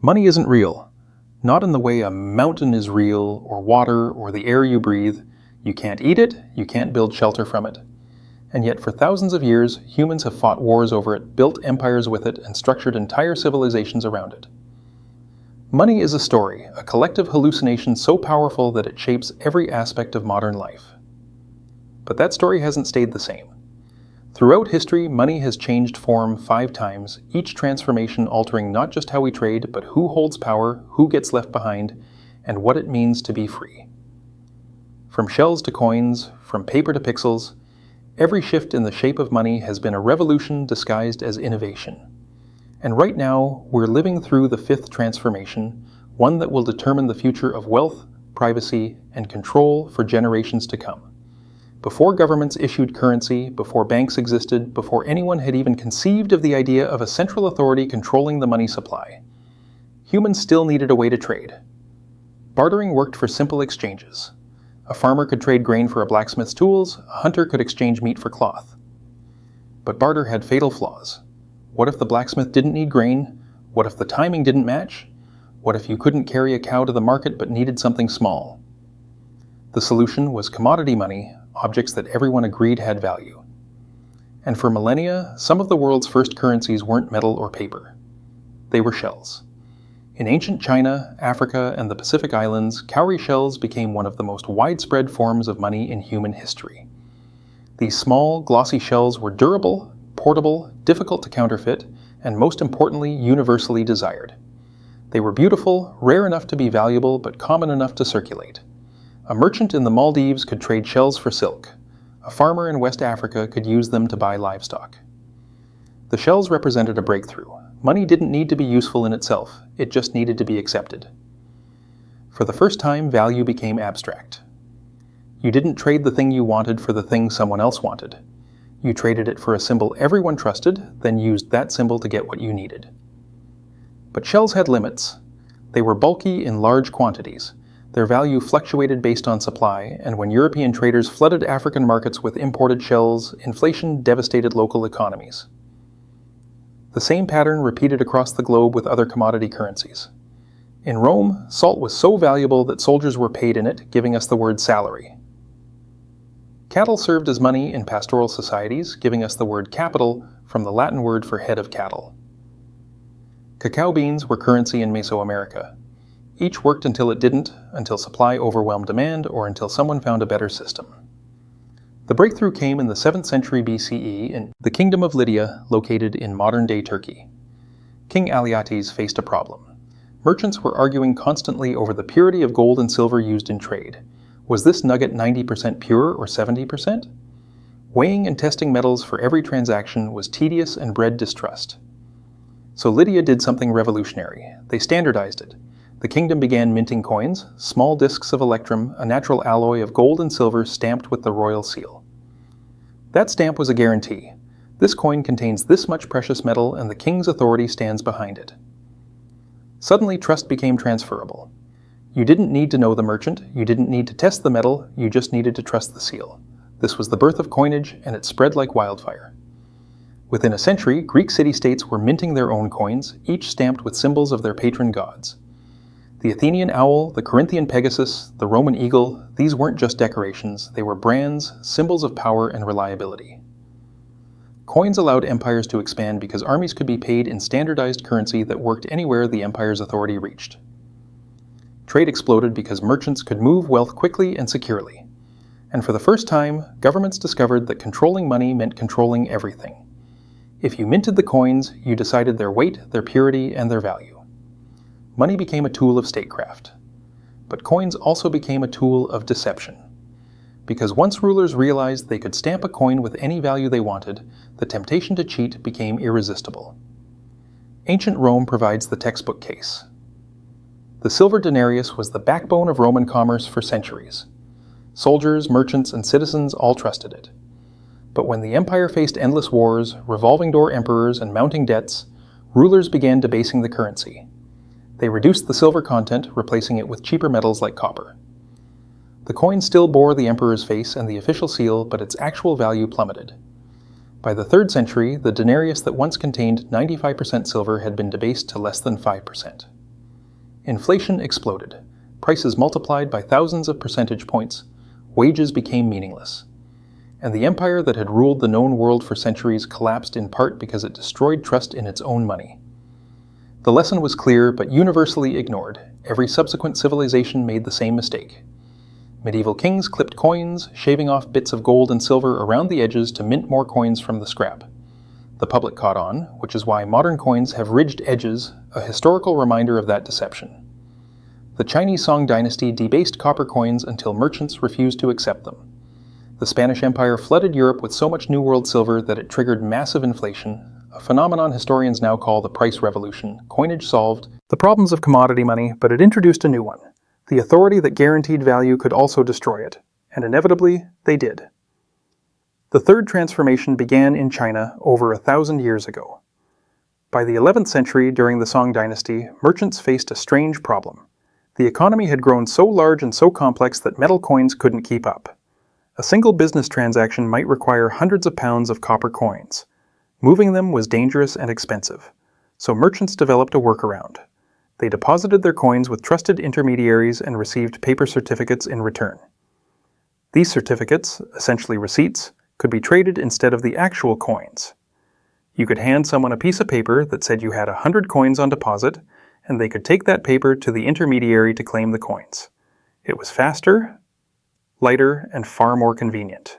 Money isn't real. Not in the way a mountain is real, or water, or the air you breathe. You can't eat it, you can't build shelter from it. And yet for thousands of years, humans have fought wars over it, built empires with it, and structured entire civilizations around it. Money is a story, a collective hallucination so powerful that it shapes every aspect of modern life. But that story hasn't stayed the same. Throughout history, money has changed form 5 times, each transformation altering not just how we trade, but who holds power, who gets left behind, and what it means to be free. From shells to coins, from paper to pixels, every shift in the shape of money has been a revolution disguised as innovation. And right now, we're living through the 5th transformation, one that will determine the future of wealth, privacy, and control for generations to come. Before governments issued currency, before banks existed, before anyone had even conceived of the idea of a central authority controlling the money supply, humans still needed a way to trade. Bartering worked for simple exchanges. A farmer could trade grain for a blacksmith's tools, a hunter could exchange meat for cloth. But barter had fatal flaws. What if the blacksmith didn't need grain? What if the timing didn't match? What if you couldn't carry a cow to the market but needed something small? The solution was commodity money, objects that everyone agreed had value. And for millennia, some of the world's first currencies weren't metal or paper. They were shells. In ancient China, Africa, and the Pacific Islands, cowrie shells became one of the most widespread forms of money in human history. These small, glossy shells were durable, portable, difficult to counterfeit, and most importantly, universally desired. They were beautiful, rare enough to be valuable, but common enough to circulate. A merchant in the Maldives could trade shells for silk. A farmer in West Africa could use them to buy livestock. The shells represented a breakthrough. Money didn't need to be useful in itself, it just needed to be accepted. For the first time, value became abstract. You didn't trade the thing you wanted for the thing someone else wanted. You traded it for a symbol everyone trusted, then used that symbol to get what you needed. But shells had limits. They were bulky in large quantities. Their value fluctuated based on supply, and when European traders flooded African markets with imported shells, inflation devastated local economies. The same pattern repeated across the globe with other commodity currencies. In Rome, salt was so valuable that soldiers were paid in it, giving us the word salary. Cattle served as money in pastoral societies, giving us the word capital from the Latin word for head of cattle. Cacao beans were currency in Mesoamerica. Each worked until it didn't, until supply overwhelmed demand, or until someone found a better system. The breakthrough came in the 7th century BCE in the Kingdom of Lydia, located in modern-day Turkey. King Alyattes faced a problem. Merchants were arguing constantly over the purity of gold and silver used in trade. Was this nugget 90% pure or 70%? Weighing and testing metals for every transaction was tedious and bred distrust. So Lydia did something revolutionary. They standardized it. The kingdom began minting coins, small discs of electrum, a natural alloy of gold and silver stamped with the royal seal. That stamp was a guarantee. This coin contains this much precious metal and the king's authority stands behind it. Suddenly trust became transferable. You didn't need to know the merchant, you didn't need to test the metal, you just needed to trust the seal. This was the birth of coinage, and it spread like wildfire. Within a century, Greek city-states were minting their own coins, each stamped with symbols of their patron gods. The Athenian owl, the Corinthian Pegasus, the Roman eagle, these weren't just decorations, they were brands, symbols of power and reliability. Coins allowed empires to expand because armies could be paid in standardized currency that worked anywhere the empire's authority reached. Trade exploded because merchants could move wealth quickly and securely. And for the first time, governments discovered that controlling money meant controlling everything. If you minted the coins, you decided their weight, their purity, and their value. Money became a tool of statecraft. But coins also became a tool of deception. Because once rulers realized they could stamp a coin with any value they wanted, the temptation to cheat became irresistible. Ancient Rome provides the textbook case. The silver denarius was the backbone of Roman commerce for centuries. Soldiers, merchants, and citizens all trusted it. But when the empire faced endless wars, revolving door emperors, and mounting debts, rulers began debasing the currency. They reduced the silver content, replacing it with cheaper metals like copper. The coin still bore the emperor's face and the official seal, but its actual value plummeted. By the 3rd century, the denarius that once contained 95% silver had been debased to less than 5%. Inflation exploded. Prices multiplied by thousands of percentage points. Wages became meaningless. And the empire that had ruled the known world for centuries collapsed in part because it destroyed trust in its own money. The lesson was clear but universally ignored. Every subsequent civilization made the same mistake. Medieval kings clipped coins, shaving off bits of gold and silver around the edges to mint more coins from the scrap. The public caught on, which is why modern coins have ridged edges, a historical reminder of that deception. The Chinese Song dynasty debased copper coins until merchants refused to accept them. The Spanish Empire flooded Europe with so much New World silver that it triggered massive inflation, a phenomenon historians now call the price revolution. Coinage solved the problems of commodity money, but it introduced a new one. The authority that guaranteed value could also destroy it, and inevitably, they did. The third transformation began in China over 1,000 years ago. By the 11th century, during the Song dynasty, merchants faced a strange problem. The economy had grown so large and so complex that metal coins couldn't keep up. A single business transaction might require hundreds of pounds of copper coins. Moving them was dangerous and expensive, so merchants developed a workaround. They deposited their coins with trusted intermediaries and received paper certificates in return. These certificates, essentially receipts, could be traded instead of the actual coins. You could hand someone a piece of paper that said you had 100 coins on deposit, and they could take that paper to the intermediary to claim the coins. It was faster, lighter, and far more convenient.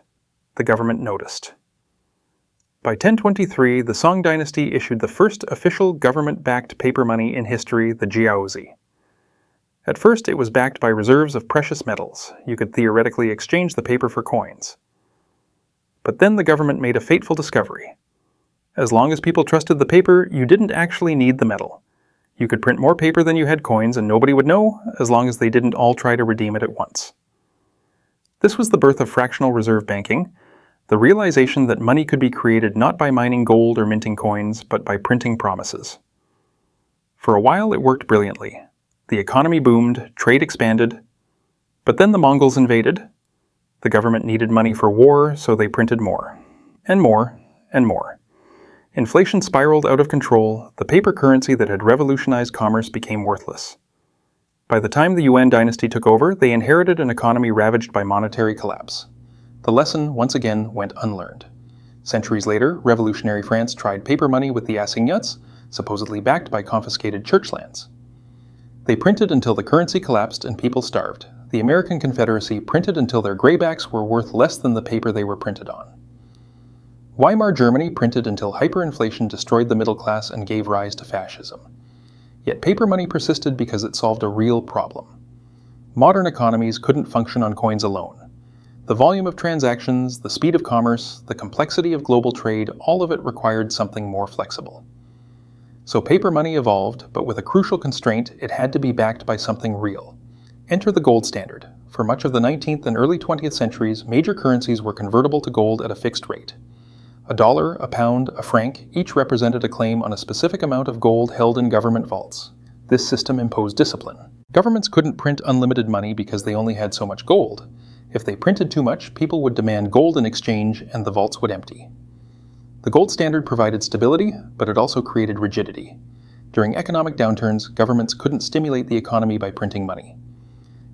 The government noticed. By 1023, the Song dynasty issued the first official government-backed paper money in history, the jiaozi. At first, it was backed by reserves of precious metals. You could theoretically exchange the paper for coins. But then the government made a fateful discovery. As long as people trusted the paper, you didn't actually need the metal. You could print more paper than you had coins and nobody would know, as long as they didn't all try to redeem it at once. This was the birth of fractional reserve banking, the realization that money could be created not by mining gold or minting coins, but by printing promises. For a while it worked brilliantly. The economy boomed, trade expanded, but then the Mongols invaded. The government needed money for war, so they printed more, and more, and more. Inflation spiraled out of control. The paper currency that had revolutionized commerce became worthless. By the time the Yuan dynasty took over, they inherited an economy ravaged by monetary collapse. The lesson, once again, went unlearned. Centuries later, revolutionary France tried paper money with the assignats, supposedly backed by confiscated church lands. They printed until the currency collapsed and people starved. The American Confederacy printed until their graybacks were worth less than the paper they were printed on. Weimar Germany printed until hyperinflation destroyed the middle class and gave rise to fascism. Yet paper money persisted because it solved a real problem. Modern economies couldn't function on coins alone. The volume of transactions, the speed of commerce, the complexity of global trade, all of it required something more flexible. So paper money evolved, but with a crucial constraint: it had to be backed by something real. Enter the gold standard. For much of the 19th and early 20th centuries, major currencies were convertible to gold at a fixed rate. A dollar, a pound, a franc, each represented a claim on a specific amount of gold held in government vaults. This system imposed discipline. Governments couldn't print unlimited money because they only had so much gold. If they printed too much, people would demand gold in exchange and the vaults would empty. The gold standard provided stability, but it also created rigidity. During economic downturns, governments couldn't stimulate the economy by printing money.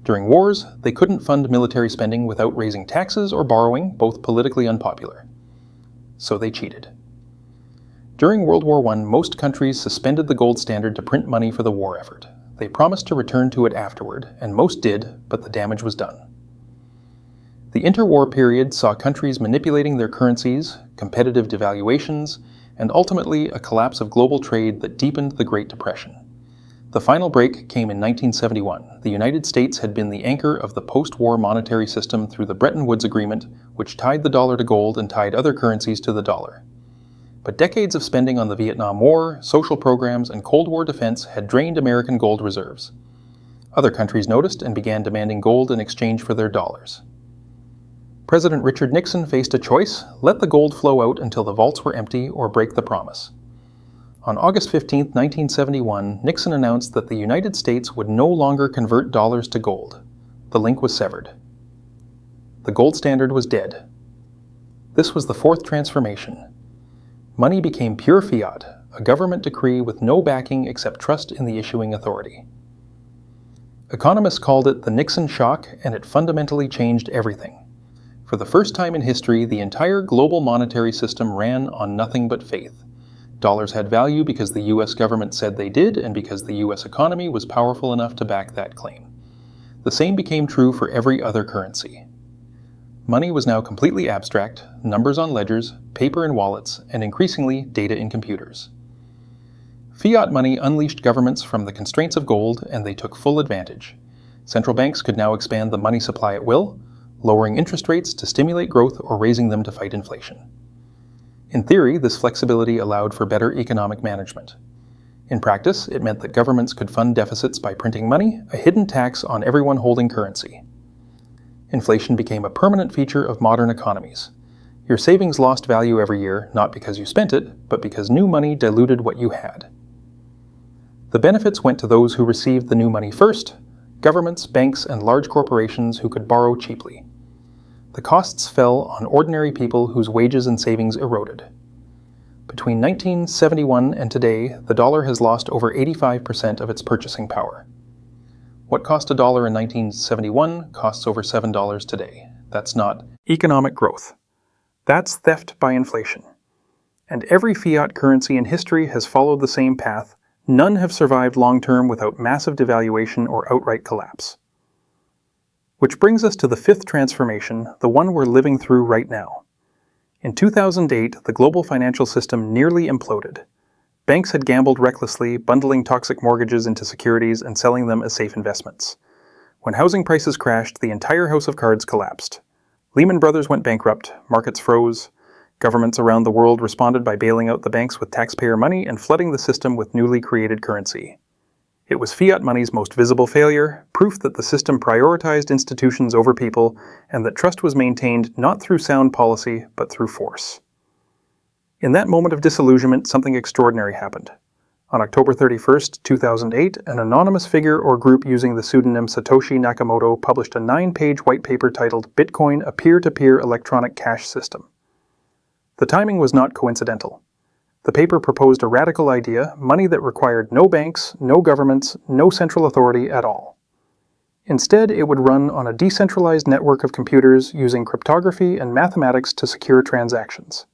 During wars, they couldn't fund military spending without raising taxes or borrowing, both politically unpopular. So they cheated. During World War I, most countries suspended the gold standard to print money for the war effort. They promised to return to it afterward, and most did, but the damage was done. The interwar period saw countries manipulating their currencies, competitive devaluations, and ultimately a collapse of global trade that deepened the Great Depression. The final break came in 1971. The United States had been the anchor of the post-war monetary system through the Bretton Woods Agreement, which tied the dollar to gold and tied other currencies to the dollar. But decades of spending on the Vietnam War, social programs, and Cold War defense had drained American gold reserves. Other countries noticed and began demanding gold in exchange for their dollars. President Richard Nixon faced a choice: let the gold flow out until the vaults were empty or break the promise. On August 15, 1971, Nixon announced that the United States would no longer convert dollars to gold. The link was severed. The gold standard was dead. This was the fourth transformation. Money became pure fiat, a government decree with no backing except trust in the issuing authority. Economists called it the Nixon shock, and it fundamentally changed everything. For the first time in history, the entire global monetary system ran on nothing but faith. Dollars had value because the US government said they did, and because the US economy was powerful enough to back that claim. The same became true for every other currency. Money was now completely abstract, numbers on ledgers, paper in wallets, and increasingly data in computers. Fiat money unleashed governments from the constraints of gold, and they took full advantage. Central banks could now expand the money supply at will, lowering interest rates to stimulate growth or raising them to fight inflation. In theory, this flexibility allowed for better economic management. In practice, it meant that governments could fund deficits by printing money, a hidden tax on everyone holding currency. Inflation became a permanent feature of modern economies. Your savings lost value every year, not because you spent it, but because new money diluted what you had. The benefits went to those who received the new money first: governments, banks, and large corporations who could borrow cheaply. The costs fell on ordinary people whose wages and savings eroded. Between 1971 and today, the dollar has lost over 85% of its purchasing power. What cost $1 in 1971 costs over $7 today. That's not economic growth. That's theft by inflation. And every fiat currency in history has followed the same path. None have survived long-term without massive devaluation or outright collapse. Which brings us to the fifth transformation, the one we're living through right now. In 2008, the global financial system nearly imploded. Banks had gambled recklessly, bundling toxic mortgages into securities and selling them as safe investments. When housing prices crashed, the entire house of cards collapsed. Lehman Brothers went bankrupt, markets froze. Governments around the world responded by bailing out the banks with taxpayer money and flooding the system with newly created currency. It was fiat money's most visible failure, proof that the system prioritized institutions over people, and that trust was maintained not through sound policy, but through force. In that moment of disillusionment, something extraordinary happened. On October 31, 2008, an anonymous figure or group using the pseudonym Satoshi Nakamoto published a 9-page white paper titled "Bitcoin, a Peer-to-Peer Electronic Cash System." The timing was not coincidental. The paper proposed a radical idea, money that required no banks, no governments, no central authority at all. Instead, it would run on a decentralized network of computers using cryptography and mathematics to secure transactions.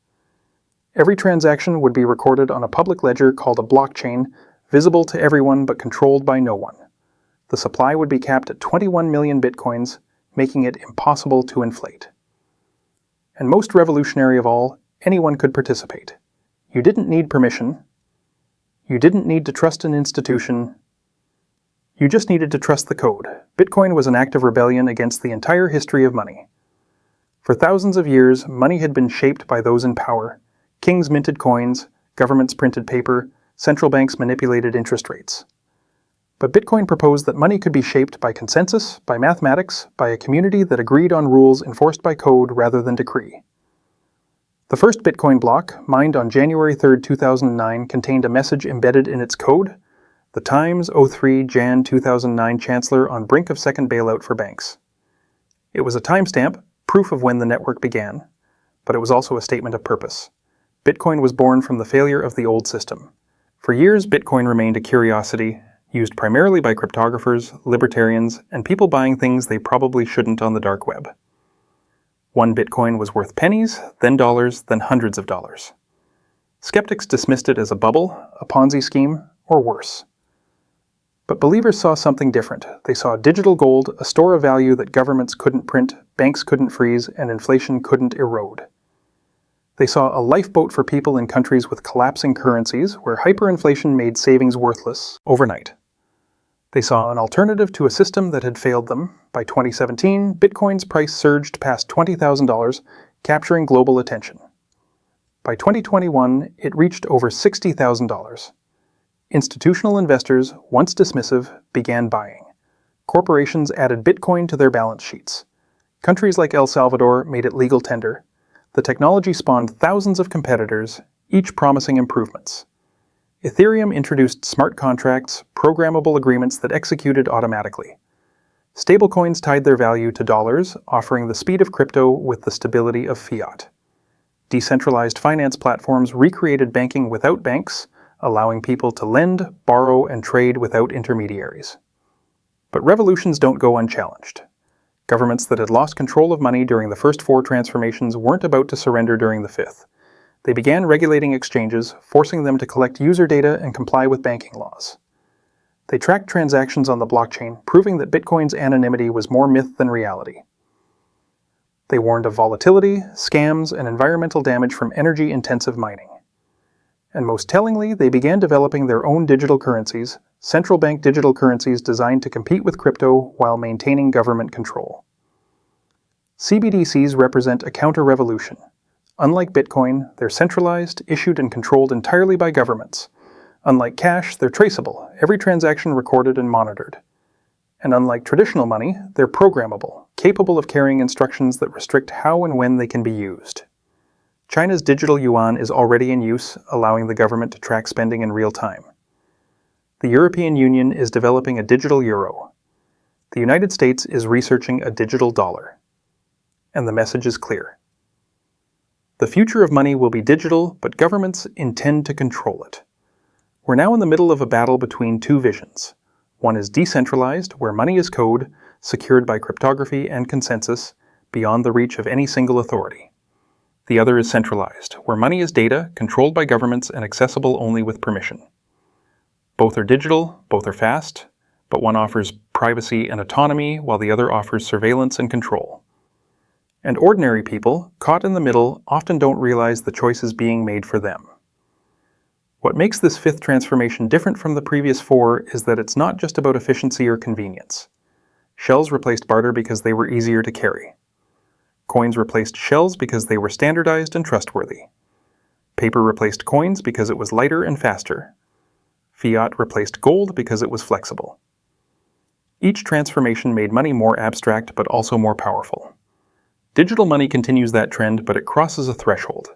Every transaction would be recorded on a public ledger called a blockchain, visible to everyone but controlled by no one. The supply would be capped at 21 million bitcoins, making it impossible to inflate. And most revolutionary of all, anyone could participate. You didn't need permission. You didn't need to trust an institution. You just needed to trust the code. Bitcoin was an act of rebellion against the entire history of money. For thousands of years, money had been shaped by those in power. Kings minted coins, governments printed paper, central banks manipulated interest rates. But Bitcoin proposed that money could be shaped by consensus, by mathematics, by a community that agreed on rules enforced by code rather than decree. The first Bitcoin block, mined on January 3, 2009, contained a message embedded in its code: "The Times 03 Jan 2009 Chancellor on brink of second bailout for banks." It was a timestamp, proof of when the network began, but it was also a statement of purpose. Bitcoin was born from the failure of the old system. For years, Bitcoin remained a curiosity, used primarily by cryptographers, libertarians, and people buying things they probably shouldn't on the dark web. One Bitcoin was worth pennies, then dollars, then hundreds of dollars. Skeptics dismissed it as a bubble, a Ponzi scheme, or worse. But believers saw something different. They saw digital gold, a store of value that governments couldn't print, banks couldn't freeze, and inflation couldn't erode. They saw a lifeboat for people in countries with collapsing currencies where hyperinflation made savings worthless overnight. They saw an alternative to a system that had failed them. By 2017, Bitcoin's price surged past $20,000, capturing global attention. By 2021, it reached over $60,000. Institutional investors, once dismissive, began buying. Corporations added Bitcoin to their balance sheets. Countries like El Salvador made it legal tender. The technology spawned thousands of competitors, each promising improvements. Ethereum introduced smart contracts, programmable agreements that executed automatically. Stablecoins tied their value to dollars, offering the speed of crypto with the stability of fiat. Decentralized finance platforms recreated banking without banks, allowing people to lend, borrow, and trade without intermediaries. But revolutions don't go unchallenged. Governments that had lost control of money during the first 4 transformations weren't about to surrender during the 5th. They began regulating exchanges, forcing them to collect user data and comply with banking laws. They tracked transactions on the blockchain, proving that Bitcoin's anonymity was more myth than reality. They warned of volatility, scams, and environmental damage from energy-intensive mining. And most tellingly, they began developing their own digital currencies, central bank digital currencies designed to compete with crypto while maintaining government control. CBDCs represent a counter-revolution. Unlike Bitcoin, they're centralized, issued and controlled entirely by governments. Unlike cash, they're traceable, every transaction recorded and monitored. And unlike traditional money, they're programmable, capable of carrying instructions that restrict how and when they can be used. China's digital yuan is already in use, allowing the government to track spending in real time. The European Union is developing a digital euro. The United States is researching a digital dollar. And the message is clear. The future of money will be digital, but governments intend to control it. We're now in the middle of a battle between 2 visions. One is decentralized, where money is code, secured by cryptography and consensus, beyond the reach of any single authority. The other is centralized, where money is data, controlled by governments and accessible only with permission. Both are digital, both are fast, but one offers privacy and autonomy, while the other offers surveillance and control. And ordinary people, caught in the middle, often don't realize the choices being made for them. What makes this 5th transformation different from the previous 4 is that it's not just about efficiency or convenience. Shells replaced barter because they were easier to carry. Coins replaced shells because they were standardized and trustworthy. Paper replaced coins because it was lighter and faster. Fiat replaced gold because it was flexible. Each transformation made money more abstract but also more powerful. Digital money continues that trend, but it crosses a threshold.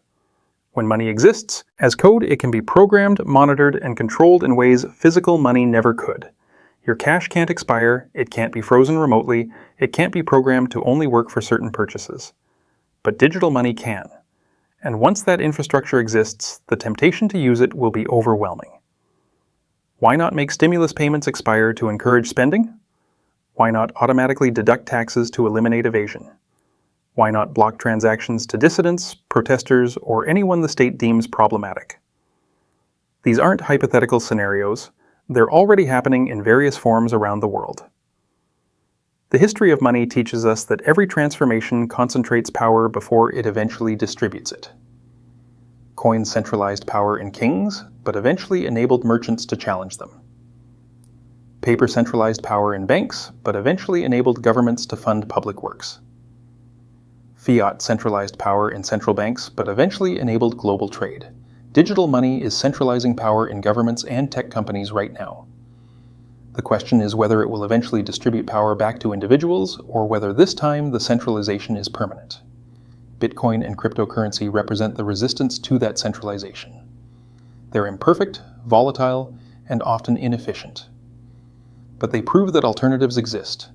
When money exists, as code, it can be programmed, monitored, and controlled in ways physical money never could. Your cash can't expire, it can't be frozen remotely, it can't be programmed to only work for certain purchases. But digital money can. And once that infrastructure exists, the temptation to use it will be overwhelming. Why not make stimulus payments expire to encourage spending? Why not automatically deduct taxes to eliminate evasion? Why not block transactions to dissidents, protesters, or anyone the state deems problematic? These aren't hypothetical scenarios. They're already happening in various forms around the world. The history of money teaches us that every transformation concentrates power before it eventually distributes it. Coins centralized power in kings, but eventually enabled merchants to challenge them. Paper centralized power in banks, but eventually enabled governments to fund public works. Fiat centralized power in central banks, but eventually enabled global trade. Digital money is centralizing power in governments and tech companies right now. The question is whether it will eventually distribute power back to individuals, or whether this time the centralization is permanent. Bitcoin and cryptocurrency represent the resistance to that centralization. They're imperfect, volatile, and often inefficient. But they prove that alternatives exist.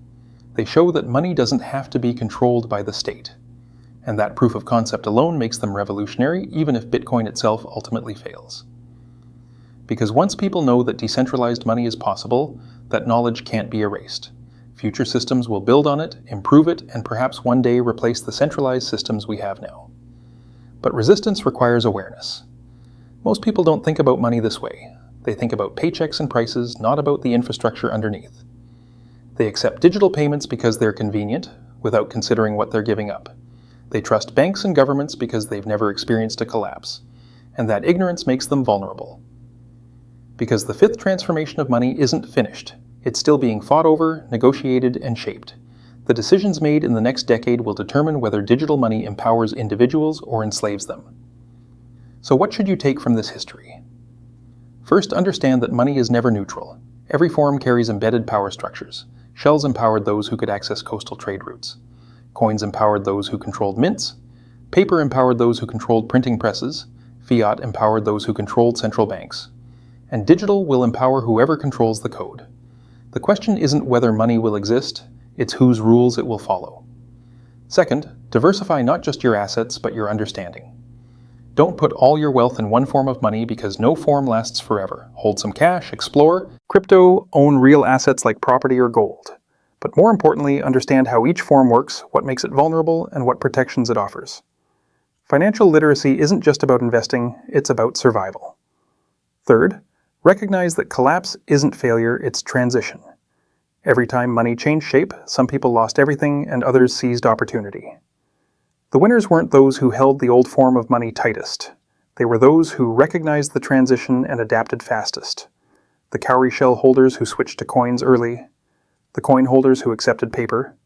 They show that money doesn't have to be controlled by the state. And that proof of concept alone makes them revolutionary, even if Bitcoin itself ultimately fails. Because once people know that decentralized money is possible, that knowledge can't be erased. Future systems will build on it, improve it, and perhaps one day replace the centralized systems we have now. But resistance requires awareness. Most people don't think about money this way. They think about paychecks and prices, not about the infrastructure underneath. They accept digital payments because they're convenient, without considering what they're giving up. They trust banks and governments because they've never experienced a collapse, and that ignorance makes them vulnerable. Because the 5th transformation of money isn't finished. It's still being fought over, negotiated, and shaped. The decisions made in the next decade will determine whether digital money empowers individuals or enslaves them. So what should you take from this history? First, understand that money is never neutral. Every form carries embedded power structures. Shells empowered those who could access coastal trade routes. Coins empowered those who controlled mints. Paper empowered those who controlled printing presses. Fiat empowered those who controlled central banks. And digital will empower whoever controls the code. The question isn't whether money will exist, it's whose rules it will follow. Second, diversify not just your assets, but your understanding. Don't put all your wealth in one form of money because no form lasts forever. Hold some cash, explore. Crypto, own real assets like property or gold. But more importantly, understand how each form works, what makes it vulnerable, and what protections it offers. Financial literacy isn't just about investing, it's about survival. Third, recognize that collapse isn't failure, it's transition. Every time money changed shape, some people lost everything and others seized opportunity. The winners weren't those who held the old form of money tightest. They were those who recognized the transition and adapted fastest. The cowrie shell holders who switched to coins early, the coin holders who accepted paper,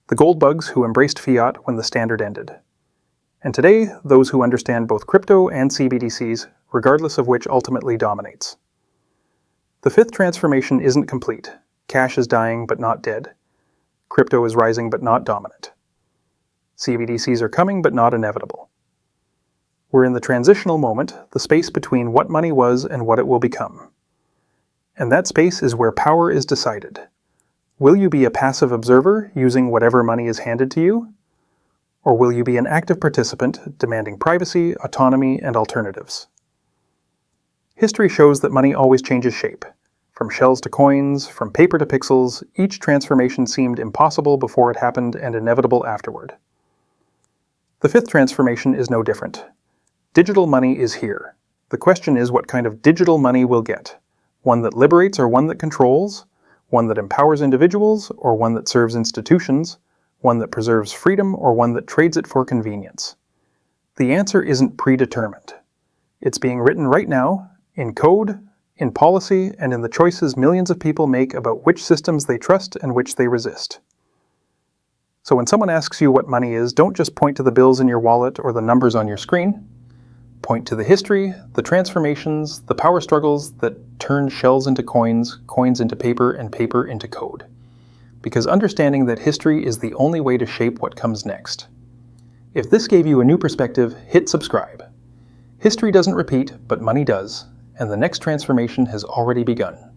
the gold bugs who embraced fiat when the standard ended. And today, those who understand both crypto and CBDCs, regardless of which ultimately dominates. The fifth transformation isn't complete. Cash is dying but not dead. Crypto is rising but not dominant. CBDCs are coming but not inevitable. We're in the transitional moment, the space between what money was and what it will become. And that space is where power is decided. Will you be a passive observer using whatever money is handed to you? Or will you be an active participant demanding privacy, autonomy, and alternatives? History shows that money always changes shape. From shells to coins, from paper to pixels, each transformation seemed impossible before it happened and inevitable afterward. The fifth transformation is no different. Digital money is here. The question is what kind of digital money we'll get. One that liberates or one that controls? One that empowers individuals or one that serves institutions? One that preserves freedom or one that trades it for convenience? The answer isn't predetermined. It's being written right now, in code, in policy, and in the choices millions of people make about which systems they trust and which they resist. So when someone asks you what money is, don't just point to the bills in your wallet or the numbers on your screen. Point to the history, the transformations, the power struggles that turned shells into coins, coins into paper, and paper into code. Because understanding that history is the only way to shape what comes next. If this gave you a new perspective, hit subscribe. History doesn't repeat, but money does, and the next transformation has already begun.